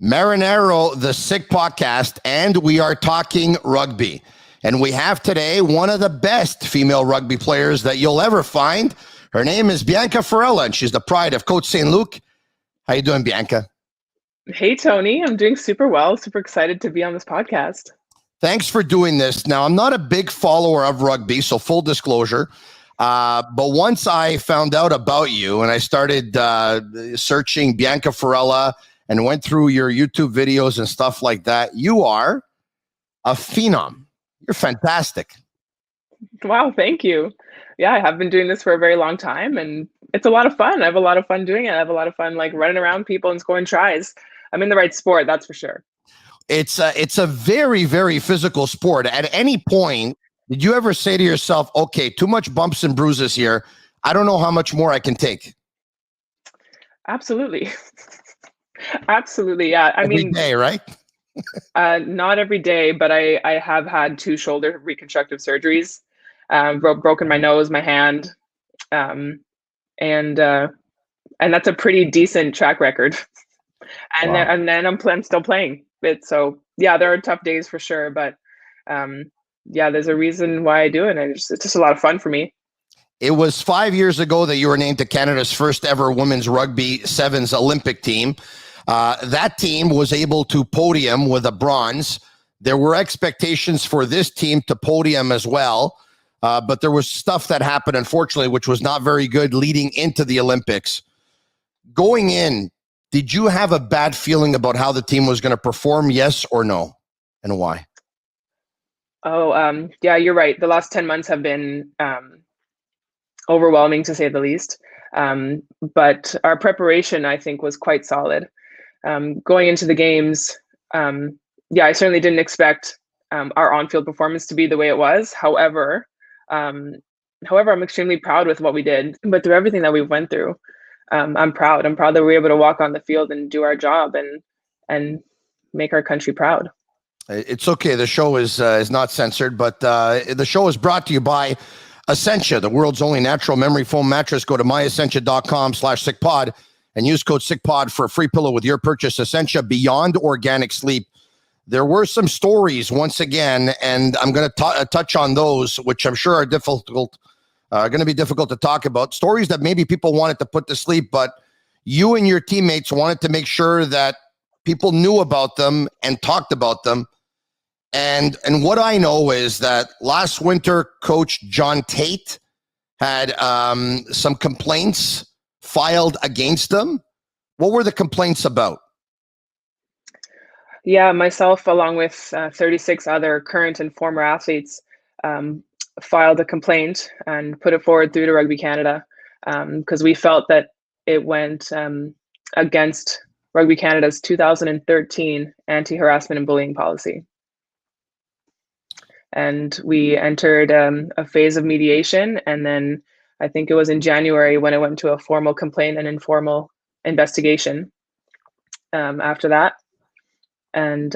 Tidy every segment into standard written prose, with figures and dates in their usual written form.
Marinero, the Sick Podcast, and we are talking rugby. And we have today one of the best female rugby players that you'll ever find. Her name is Bianca Farella, and she's the pride of Coach St. Luc. How you doing, Bianca? Hey, Tony. I'm doing super well. Super excited to be on this podcast. Thanks for doing this. Now, I'm not a big follower of rugby, so full disclosure. But once I found out about you and I started searching Bianca Farella and went through your YouTube videos and stuff like that, you are a phenom. You're fantastic. Wow, thank you. Yeah, I have been doing this for a very long time, and it's a lot of fun. I have a lot of fun doing it. I have a lot of fun running around people and scoring tries. I'm in the right sport, that's for sure. It's a very, very physical sport. At any point, did you ever say to yourself, okay, too much bumps and bruises here. I don't know how much more I can take? Absolutely. Absolutely, yeah. Every day, right? Not every day, but I have had 2 shoulder reconstructive surgeries, broken my nose, my hand, and that's a pretty decent track record. And Wow. then I'm still playing it. So yeah, there are tough days for sure, but yeah, there's a reason why I do it. And it's just a lot of fun for me. It was 5 years ago that you were named to Canada's first ever women's rugby sevens Olympic team. That team was able to podium with a bronze. There were expectations for this team to podium as well, but there was stuff that happened, unfortunately, which was not very good leading into the Olympics. Going in, did you have a bad feeling about how the team was going to perform, yes or no, and why? Oh, yeah, you're right. The last 10 months have been overwhelming, to say the least. But our preparation, I think, was quite solid. Going into the games, yeah, I certainly didn't expect our on-field performance to be the way it was. However, I'm extremely proud with what we did. But through everything that we went through, I'm proud. I'm proud that we were able to walk on the field and do our job and make our country proud. It's okay. The show is not censored, but the show is brought to you by Essentia, the world's only natural memory foam mattress. Go to myessentia.com/sickpod and use code sickpod for a free pillow with your purchase. Essentia, beyond organic sleep. There were some stories once again, and I'm going to touch on those, which I'm sure are difficult. Going to be difficult to talk about. Stories that maybe people wanted to put to sleep, but you and your teammates wanted to make sure that people knew about them and talked about them. And what I know is that last winter, Coach John Tate had some complaints filed against them. What were the complaints about? Yeah, myself, along with 36 other current and former athletes, filed a complaint and put it forward through to Rugby Canada because we felt that it went against Rugby Canada's 2013 anti-harassment and bullying policy. And we entered a phase of mediation, and then I think it was in January when it went to a formal complaint and informal investigation after that. And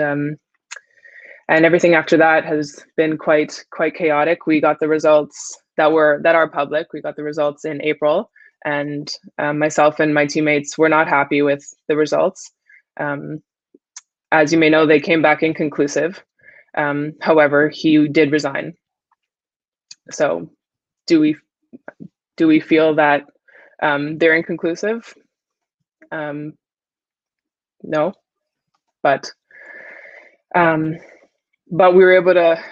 everything after that has been quite chaotic. We got the results that are public. We got the results in April, and myself and my teammates were not happy with the results. As you may know, they came back inconclusive. However, he did resign. So, do we feel that they're inconclusive? No, but we were able to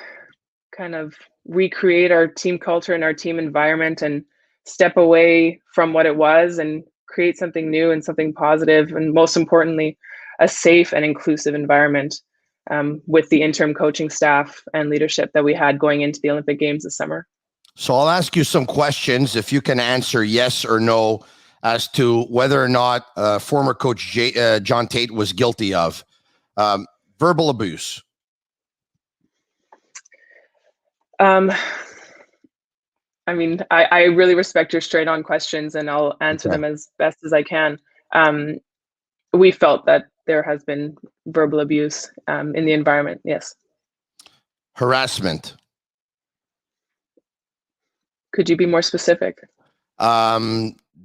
kind of recreate our team culture and our team environment and step away from what it was and create something new and something positive, and most importantly, a safe and inclusive environment with the interim coaching staff and leadership that we had going into the Olympic Games this summer. So I'll ask you some questions if you can answer yes or no as to whether or not former coach John Tate was guilty of verbal abuse. I mean, I really respect your straight on questions, and I'll answer them as best as I can. We felt that there has been verbal abuse in the environment, yes. Harassment. Could you be more specific?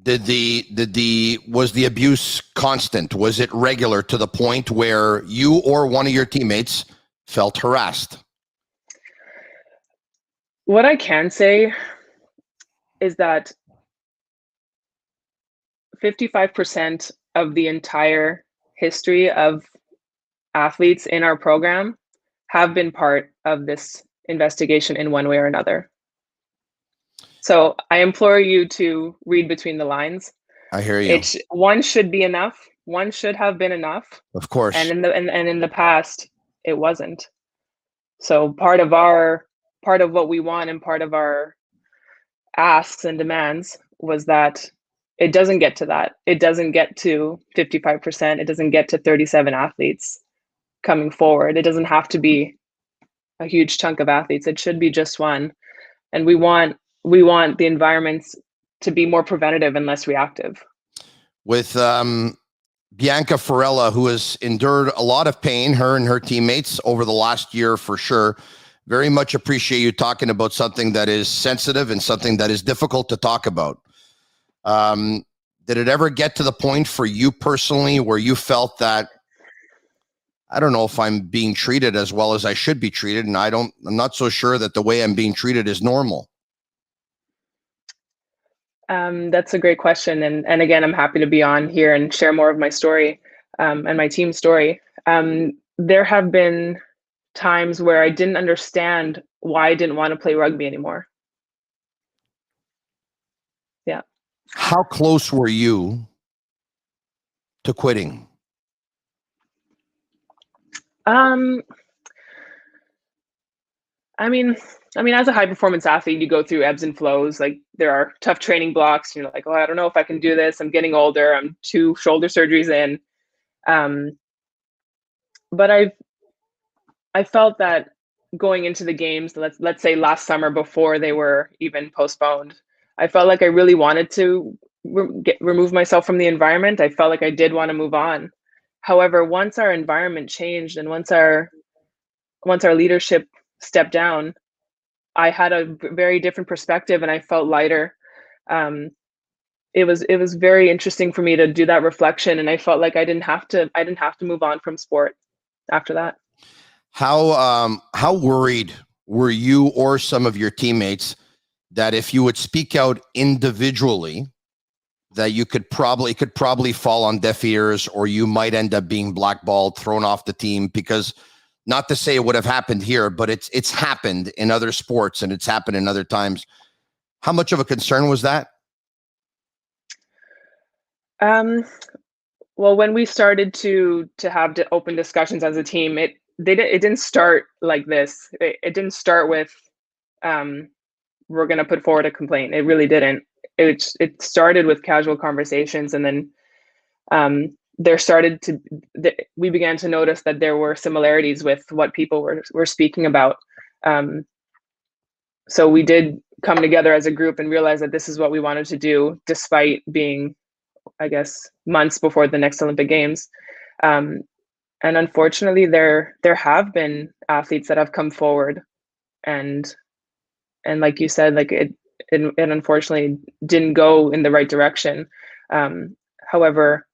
Was the abuse constant? Was it regular to the point where you or one of your teammates felt harassed? What I can say is that 55% of the entire history of athletes in our program have been part of this investigation in one way or another. So I implore you to read between the lines. I hear you. One should be enough. One should have been enough. Of course. And in the past, it wasn't. So part of what we want and part of our asks and demands was that it doesn't get to that. It doesn't get to 55%. It doesn't get to 37 athletes coming forward. It doesn't have to be a huge chunk of athletes. It should be just one. And we want the environments to be more preventative and less reactive. With Bianca Farella, who has endured a lot of pain, her and her teammates over the last year for sure. Very much appreciate you talking about something that is sensitive and something that is difficult to talk about. Did it ever get to the point for you personally where you felt that, I don't know if I'm being treated as well as I should be treated, and I'm not so sure that the way I'm being treated is normal? That's a great question. And again, I'm happy to be on here and share more of my story and my team's story. There have been times where I didn't understand why I didn't want to play rugby anymore. Yeah. How close were you to quitting? I mean, as a high performance athlete, you go through ebbs and flows. Like there are tough training blocks. You're like, oh, I don't know if I can do this. I'm getting older. I'm 2 shoulder surgeries in. But I felt that going into the games, let's say last summer before they were even postponed, I felt like I really wanted to remove myself from the environment. I felt like I did want to move on. However, once our environment changed and once our leadership stepped down, I had a very different perspective and I felt lighter. It was very interesting for me to do that reflection, and I felt like I didn't have to move on from sport after that. How worried were you or some of your teammates that if you would speak out individually, that you could probably fall on deaf ears, or you might end up being blackballed, thrown off the team? Because, not to say it would have happened here, but it's happened in other sports and it's happened in other times. How much of a concern was that? Well, when we started to have open discussions as a team, it didn't start like this. It didn't start with we're going to put forward a complaint. It really didn't. It started with casual conversations, and then we began to notice that there were similarities with what people were speaking about. So we did come together as a group and realize that this is what we wanted to do, despite being, I guess, months before the next Olympic Games. And unfortunately, there have been athletes that have come forward, and like you said, like it unfortunately didn't go in the right direction. However,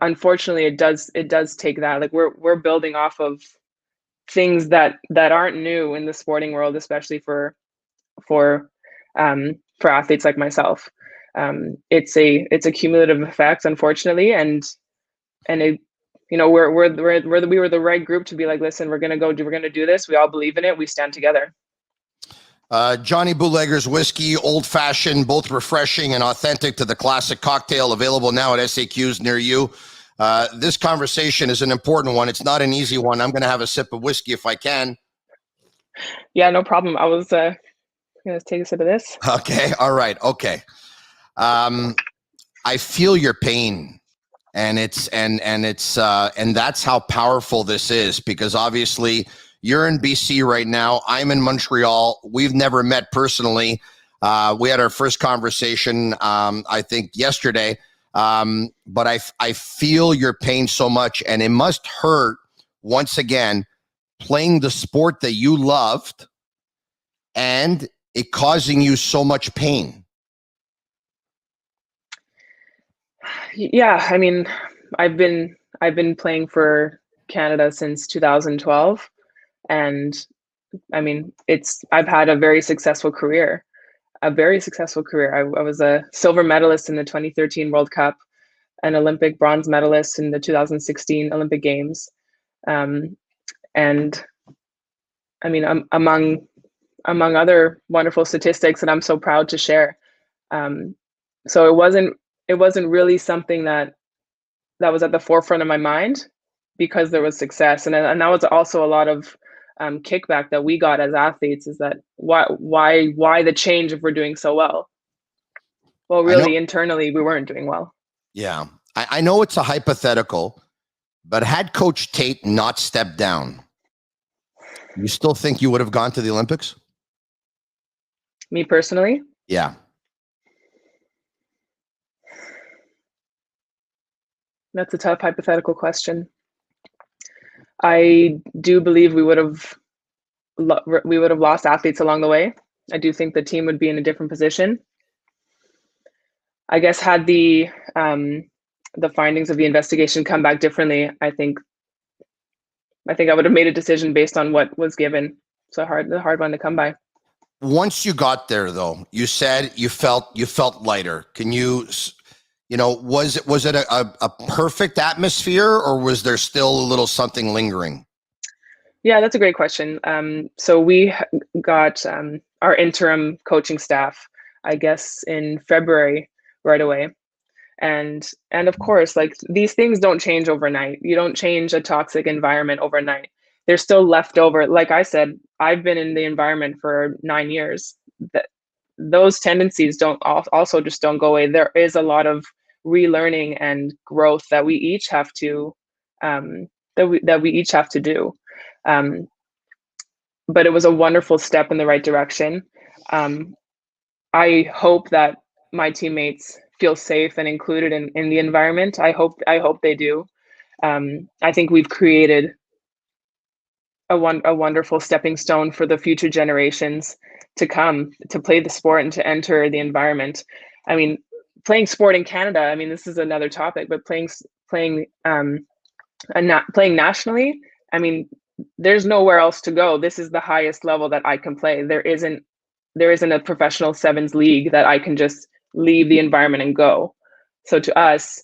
unfortunately, it does take that. Like we're building off of things that aren't new in the sporting world, especially for athletes like myself. It's a cumulative effect, unfortunately, and it, we were the right group to be like, listen, we're gonna do this. We all believe in it. We stand together. Johnny Bootlegger's whiskey, old fashioned, both refreshing and authentic to the classic cocktail, available now at SAQs near you. This conversation is an important one. It's not an easy one. I'm going to have a sip of whiskey if I can. Yeah, no problem. I was going to take a sip of this. Okay. All right. Okay. I feel your pain, and that's how powerful this is, because obviously you're in BC right now. I'm in Montreal. We've never met personally. We had our first conversation, I think yesterday. But I feel your pain so much, and it must hurt, once again, playing the sport that you loved and it causing you so much pain. Yeah, I mean, I've been playing for Canada since 2012, and I mean, I've had a very successful career. A very successful career. I was a silver medalist in the 2013 World Cup, an Olympic bronze medalist in the 2016 Olympic Games, um, and I mean, among other wonderful statistics that I'm so proud to share. Um, so it wasn't really something that was at the forefront of my mind because there was success, and that was also a lot of kickback that we got as athletes. Is that why the change if we're doing so well? Well, I know. really, internally, we weren't doing well. Yeah. I know it's a hypothetical, but had Coach Tate not stepped down, you still think you would have gone to the Olympics? Me personally, Yeah. that's a tough hypothetical question. I do believe we would have lost athletes along the way. I do think the team would be in a different position. I guess had the findings of the investigation come back differently, I think I would have made a decision based on what was given. So the hard one to come by. Once you got there, though, you said you felt lighter. Can you, was it a perfect atmosphere, or was there still a little something lingering? Yeah, that's a great question. So we got our interim coaching staff, I guess, in February right away. And of course, like, these things don't change overnight. You don't change a toxic environment overnight. They're still left over. Like I said, I've been in the environment for 9 years. That those tendencies don't also just don't go away. There is a lot of relearning and growth that we each have to that we each have to do. Um, but it was a wonderful step in the right direction. Um, I hope that my teammates feel safe and included in the environment. I hope they do. I think we've created a wonderful stepping stone for the future generations to come to play the sport and to enter the environment. I mean, playing sport in Canada. I mean, this is another topic, but playing playing nationally. I mean, there's nowhere else to go. This is the highest level that I can play. There isn't a professional sevens league that I can just leave the environment and go. So to us,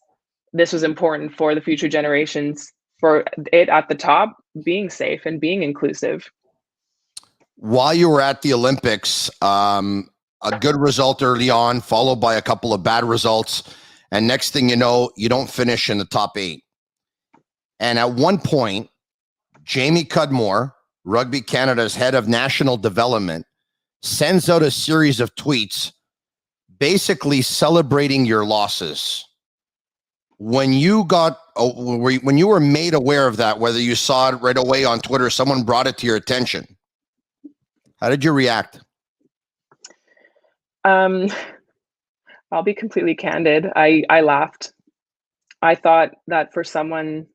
this was important for the future generations, for it at the top being safe and being inclusive. While you were at the Olympics, a good result early on, followed by a couple of bad results. And next thing you know, you don't finish in the top 8. And at one point, Jamie Cudmore, Rugby Canada's head of national development, sends out a series of tweets basically celebrating your losses. When you were made aware of that, whether you saw it right away on Twitter, someone brought it to your attention, how did you react? I'll be completely candid. I laughed. I thought that for someone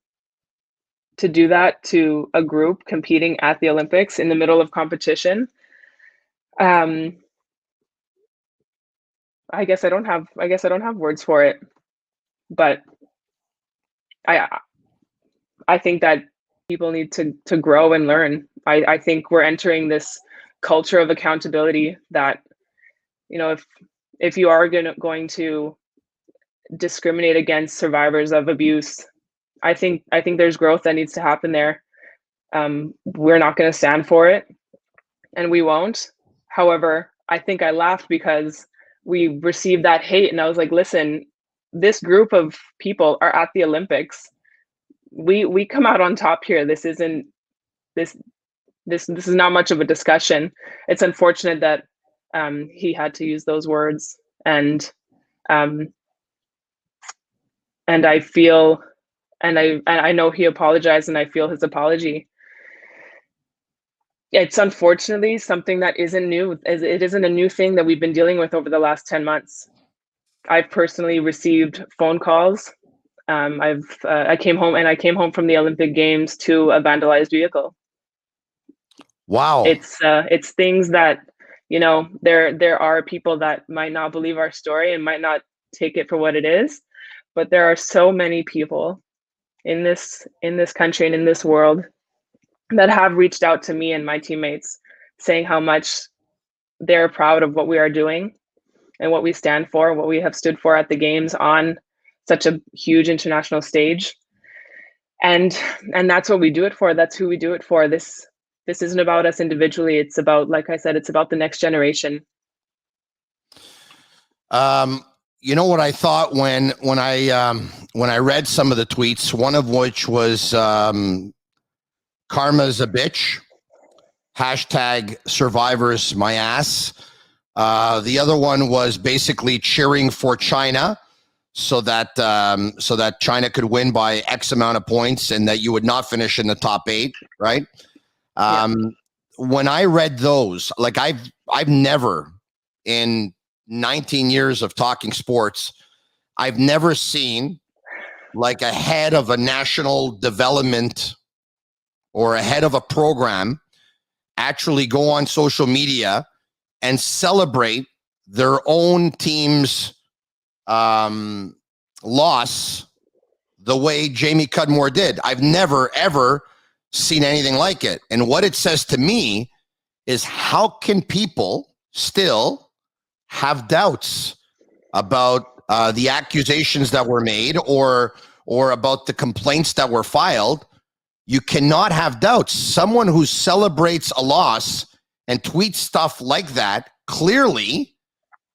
to do that to a group competing at the Olympics in the middle of competition, I guess I don't have words for it. But I think that people need to grow and learn. I think we're entering this culture of accountability that, if you are going to discriminate against survivors of abuse, I think there's growth that needs to happen there. We're not going to stand for it, and we won't. However, I think I laughed because we received that hate, and I was like, listen, this group of people are at the Olympics. We come out on top here. This isn't this this is not much of a discussion. It's unfortunate that he had to use those words, and I feel, and I know he apologized, and I feel his apology. It's unfortunately something that isn't new. It isn't a new thing that we've been dealing with over the last 10 months. I've personally received phone calls. I came home from the Olympic Games to a vandalized vehicle. Wow. It's things that, there are people that might not believe our story and might not take it for what it is, but there are so many people in this country and in this world that have reached out to me and my teammates saying how much they're proud of what we are doing and what we stand for, what we have stood for at the games on such a huge international stage. And that's what we do it for. That's who we do it for. This isn't about us individually. It's about, like I said, it's about the next generation. You know what I thought when I read some of the tweets, one of which was karma's a bitch, hashtag survivors my ass. The other one was basically cheering for China so that China could win by X amount of points and that you would not finish in the top 8, right? When I read those, like I've never in 19 years of talking sports, I've never seen like a head of a national development or a head of a program actually go on social media and celebrate their own team's loss the way Jamie Cudmore did. I've never, ever seen anything like it. And what it says to me is, how can people still have doubts about the accusations that were made or about the complaints that were filed? You cannot have doubts. Someone who celebrates a loss and tweets stuff like that clearly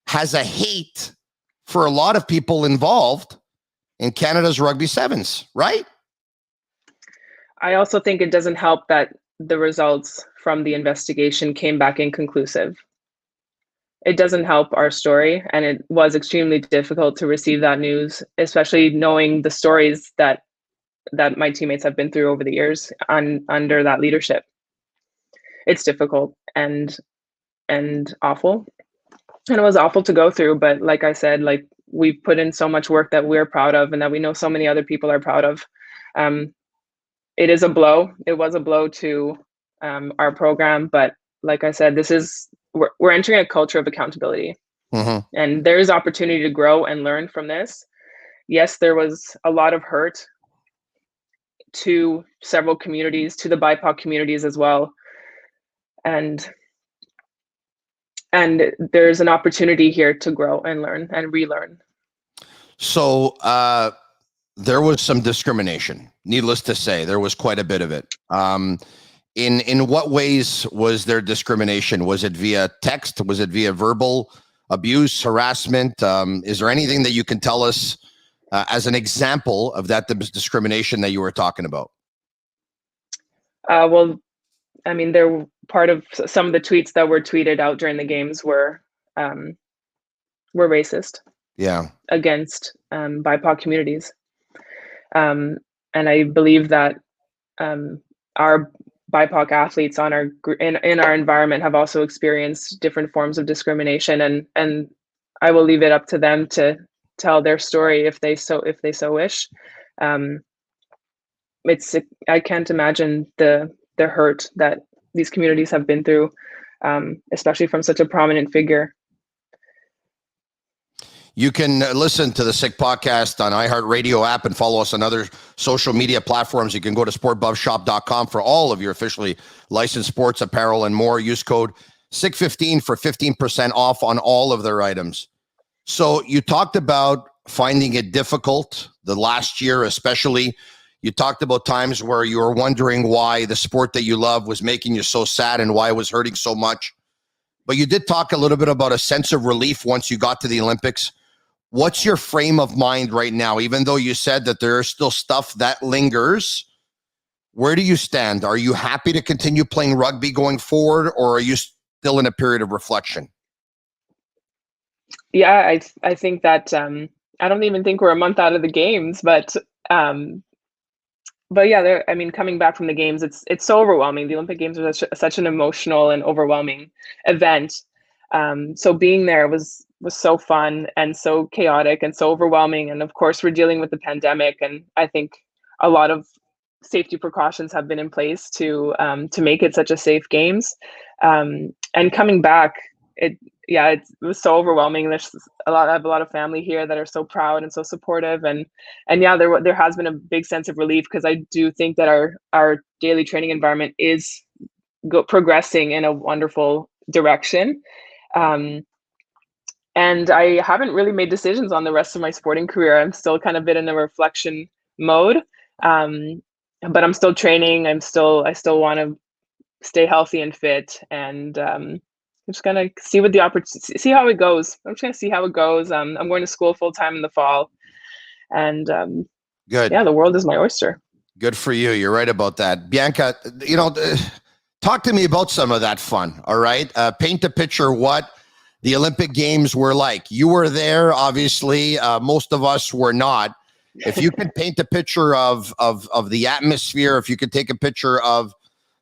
has a hate for a lot of people involved in Canada's rugby sevens, right? I also think it doesn't help that the results from the investigation came back inconclusive. It doesn't help our story, and it was extremely difficult to receive that news, especially knowing the stories that my teammates have been through over the years under that leadership. It's difficult and awful. And it was awful to go through, but like I said, like we've put in so much work that we're proud of and that we know so many other people are proud of. It is a blow. It was a blow to our program, but like I said, we're entering a culture of accountability. And there is opportunity to grow and learn from this. Yes, there was a lot of hurt to several communities, to the BIPOC communities as well. And there's an opportunity here to grow and learn and relearn. So there was some discrimination. Needless to say, there was quite a bit of it. In what ways was there discrimination? Was it via text? Was it via verbal abuse, harassment? Is there anything that you can tell us as an example of that discrimination that you were talking about? Well, I mean, they're part of some of the tweets that were tweeted out during the games were racist. Yeah. Against BIPOC communities. And I believe that our BIPOC athletes in our environment have also experienced different forms of discrimination, and I will leave it up to them to tell their story if they so wish. I can't imagine the hurt that these communities have been through, especially from such a prominent figure. You can listen to the Sick Podcast on iHeartRadio app and follow us on other social media platforms. You can go to sportbuffshop.com for all of your officially licensed sports apparel and more. Use code SICK15 for 15% off on all of their items. So you talked about finding it difficult the last year, especially. You talked about times where you were wondering why the sport that you love was making you so sad and why it was hurting so much. But you did talk a little bit about a sense of relief once you got to the Olympics. What's your frame of mind right now? Even though you said that there is still stuff that lingers, where do you stand? Are you happy to continue playing rugby going forward, or are you still in a period of reflection? Yeah, I think that I don't even think we're a month out of the games, but yeah, I mean, coming back from the games, it's so overwhelming. The Olympic Games are such an emotional and overwhelming event. So being there was so fun and so chaotic and so overwhelming. And of course, we're dealing with the pandemic, and I think a lot of safety precautions have been in place to make it such a safe games. And coming back, yeah, it was so overwhelming. I have a lot of family here that are so proud and so supportive, and yeah, there has been a big sense of relief, because I do think that our daily training environment is progressing in a wonderful direction. Um, and I haven't really made decisions on the rest of my sporting career. I'm still kind of bit in a reflection mode, um, but I'm still training. I still want to stay healthy and fit, and I'm just gonna see what the opportunity, see how it goes. I'm just gonna see how it goes. I'm going to school full time in the fall, and Good. yeah, the world is my oyster. Good for you. You're right about that. Bianca, talk to me about some of that fun. All right. Paint a picture what the Olympic Games were like. You were there, obviously. Most of us were not. If you could paint a picture of the atmosphere, if you could take a picture of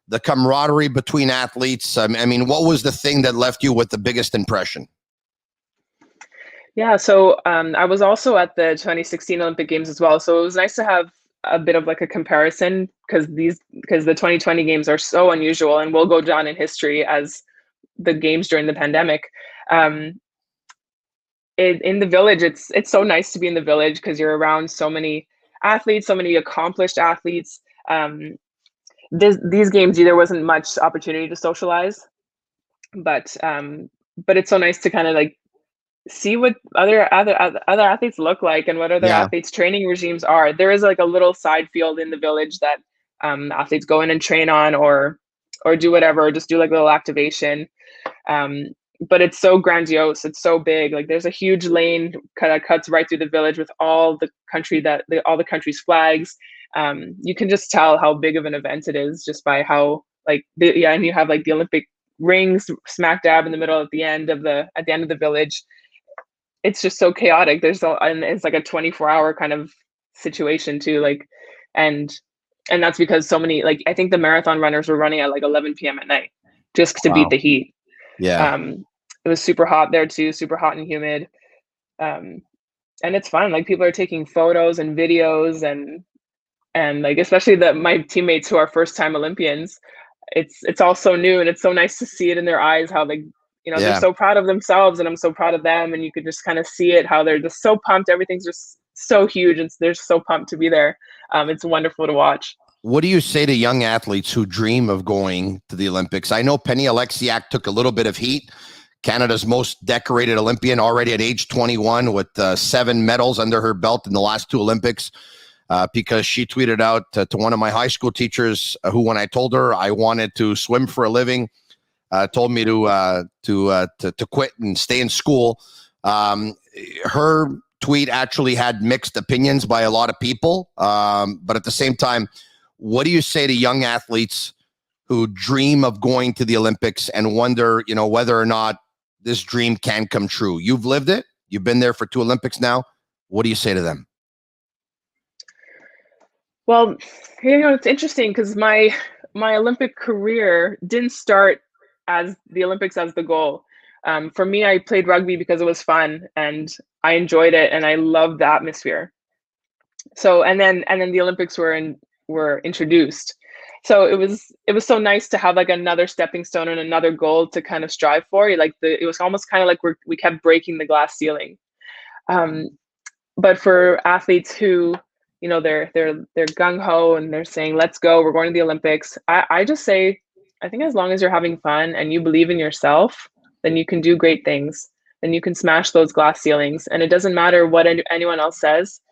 the camaraderie between athletes, I mean, what was the thing that left you with the biggest impression? Yeah, so I was also at the 2016 Olympic Games as well. So it was nice to have a bit of like a comparison, because the 2020 games are so unusual and will go down in history as the games during the pandemic. Um, in the village, it's so nice to be in the village, because you're around so many athletes, so many accomplished athletes. These games, there wasn't much opportunity to socialize, but it's so nice to kind of like see what other athletes look like, and what other Yeah. athletes training regimes are. There is like a little side field in the village that athletes go in and train on, or do whatever, or just do like a little activation. um, but it's so grandiose, it's so big. Like there's a huge lane that cuts right through the village with all the all the country's flags. You can just tell how big of an event it is just by how like and you have like the Olympic rings smack dab in the middle at the end of the village. It's just so chaotic. And it's like a 24-hour kind of situation too. Like, and that's because so many, like, I think the marathon runners were running at like 11 p.m. at night just to beat Wow. the heat. Yeah. It was super hot there too, super hot and humid. Um, and it's fun. Like people are taking photos and videos, and like especially my teammates who are first time Olympians. It's all so new, and it's so nice to see it in their eyes how they're Yeah. so proud of themselves, and I'm so proud of them, and you could just kind of see it how they're just so pumped. Everything's just so huge, and they're so pumped to be there. It's wonderful to watch. What do you say to young athletes who dream of going to the Olympics? I know Penny Alexiak took a little bit of heat. Canada's most decorated Olympian, already at age 21 with 7 medals under her belt in the last 2 Olympics, because she tweeted out to one of my high school teachers who, when I told her I wanted to swim for a living, told me to quit and stay in school. Her tweet actually had mixed opinions by a lot of people, but at the same time, what do you say to young athletes who dream of going to the Olympics and wonder, whether or not this dream can come true? You've lived it. You've been there for 2 Olympics now. What do you say to them? Well, it's interesting because my Olympic career didn't start as the Olympics as the goal. For me, I played rugby because it was fun and I enjoyed it and I loved the atmosphere. So and then the Olympics were introduced. So it was so nice to have like another stepping stone and another goal to kind of strive for. It was almost kind of like we kept breaking the glass ceiling. Um, but for athletes who they're gung-ho and they're saying let's go, we're going to the Olympics, I just say I think as long as you're having fun and you believe in yourself, then you can do great things, then you can smash those glass ceilings, and it doesn't matter what anyone else says,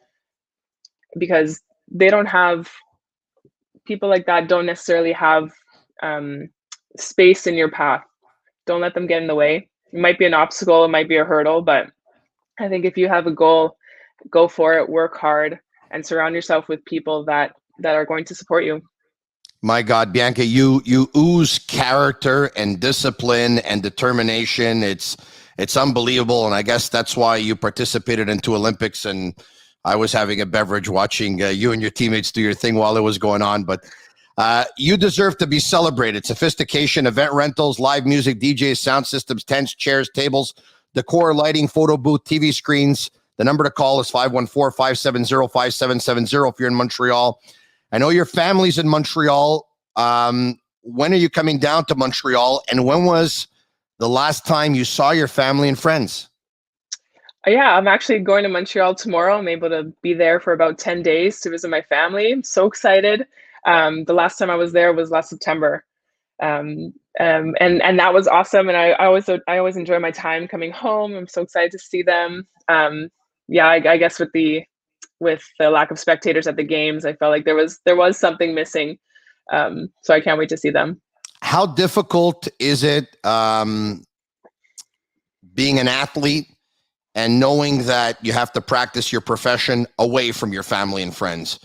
because they don't have people like that don't necessarily have space in your path. Don't let them get in the way. It might be an obstacle, it might be a hurdle, but I think if you have a goal, go for it, work hard, and surround yourself with people that are going to support you. My God, Bianca, you ooze character and discipline and determination. It's unbelievable, and I guess that's why you participated in 2 Olympics. And I was having a beverage watching you and your teammates do your thing while it was going on. But you deserve to be celebrated. Sophistication, event rentals, live music, DJs, sound systems, tents, chairs, tables, decor, lighting, photo booth, TV screens. The number to call is 514-570-5770 if you're in Montreal. I know your family's in Montreal. When are you coming down to Montreal? And when was the last time you saw your family and friends? Yeah, I'm actually going to Montreal tomorrow. I'm able to be there for about 10 days to visit my family. I'm so excited. The last time I was there was last September. And that was awesome. And I always enjoy my time coming home. I'm so excited to see them. Yeah, I guess with the lack of spectators at the games, I felt like there was something missing. So I can't wait to see them. How difficult is it being an athlete and knowing that you have to practice your profession away from your family and friends?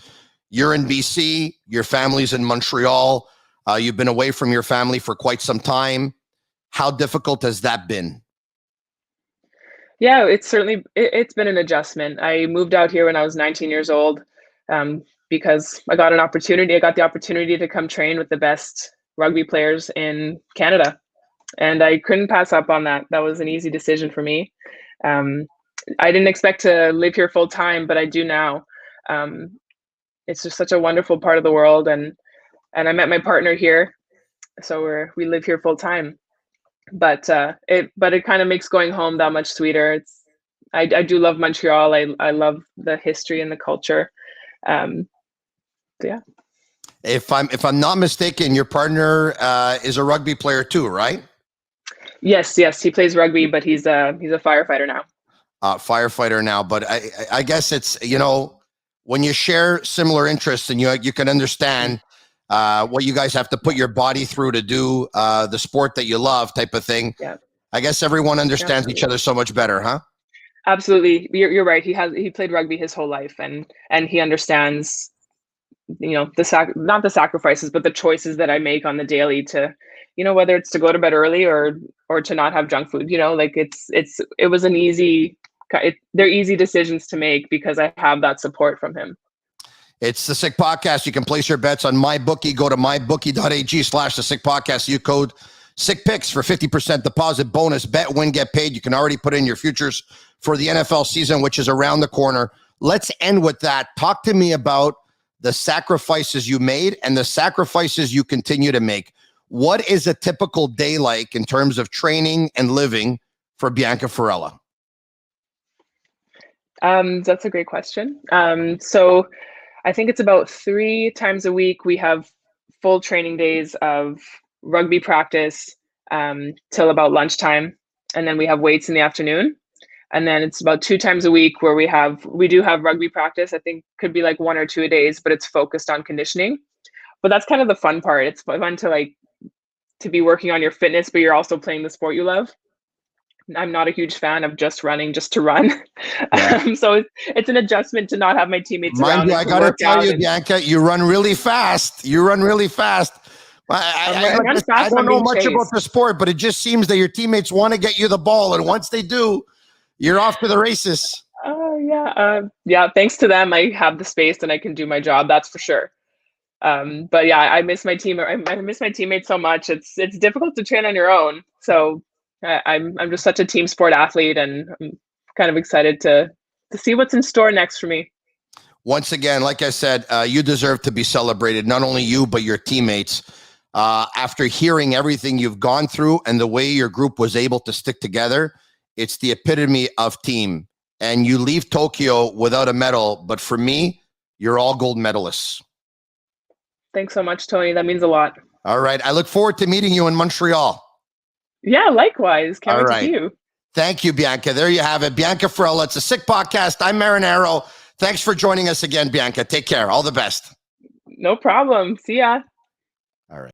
You're in BC, your family's in Montreal. You've been away from your family for quite some time. How difficult has that been? Yeah, it's been an adjustment. I moved out here when I was 19 years old, because I got the opportunity to come train with the best rugby players in Canada, and I couldn't pass up on that. That was an easy decision for me. I didn't expect to live here full time, but I do now. It's just such a wonderful part of the world, and I met my partner here, so we live here full time. But it kind of makes going home that much sweeter. I do love Montreal. I love the history and the culture. Yeah. If I'm not mistaken, your partner is a rugby player too, right? Yes, he plays rugby, but he's a firefighter now. Firefighter now, but I guess it's, when you share similar interests and you can understand what you guys have to put your body through to do the sport that you love, type of thing. Yeah. I guess everyone understands each other so much better, huh? Absolutely, you're right. He played rugby his whole life, and he understands, not the sacrifices, but the choices that I make on the daily to, whether it's to go to bed early or to not have junk food. Like it was an easy. They're easy decisions to make because I have that support from him. It's the Sick Podcast. You can place your bets on MyBookie. Go to mybookie.ag/the Sick Podcast. You code SickPicks for 50% deposit bonus. Bet, win, get paid. You can already put in your futures for the NFL season, which is around the corner. Let's end with that. Talk to me about the sacrifices you made and the sacrifices you continue to make. What is a typical day like in terms of training and living for Bianca Farella? That's a great question. So I think it's about 3 times a week we have full training days of rugby practice till about lunchtime, and then we have weights in the afternoon. And then it's about 2 times a week where we do have rugby practice. I think could be like 1 or 2 a days, but it's focused on conditioning. But that's kind of the fun part. It's fun to be working on your fitness, but you're also playing the sport you love. I'm not a huge fan of just running just to run. Yeah. So it's an adjustment to not have my teammates around. Mind you, I got to tell you, Bianca, you run really fast. I don't know much about the sport, but it just seems that your teammates want to get you the ball. And once they do, you're off to the races. Oh, yeah. Yeah, thanks to them, I have the space and I can do my job. That's for sure. But yeah, I miss my team. I miss my teammates so much. It's difficult to train on your own. So I'm just such a team sport athlete, and I'm kind of excited to see what's in store next for me. Once again, like I said, you deserve to be celebrated. Not only you, but your teammates. After hearing everything you've gone through and the way your group was able to stick together, it's the epitome of team. And you leave Tokyo without a medal, but for me, you're all gold medalists. Thanks so much, Tony. That means a lot. All right. I look forward to meeting you in Montreal. Yeah, likewise. Can't wait to see you. Thank you, Bianca. There you have it. Bianca Farella. It's a Sick Podcast. I'm Marinaro. Thanks for joining us again, Bianca. Take care. All the best. No problem. See ya. All right.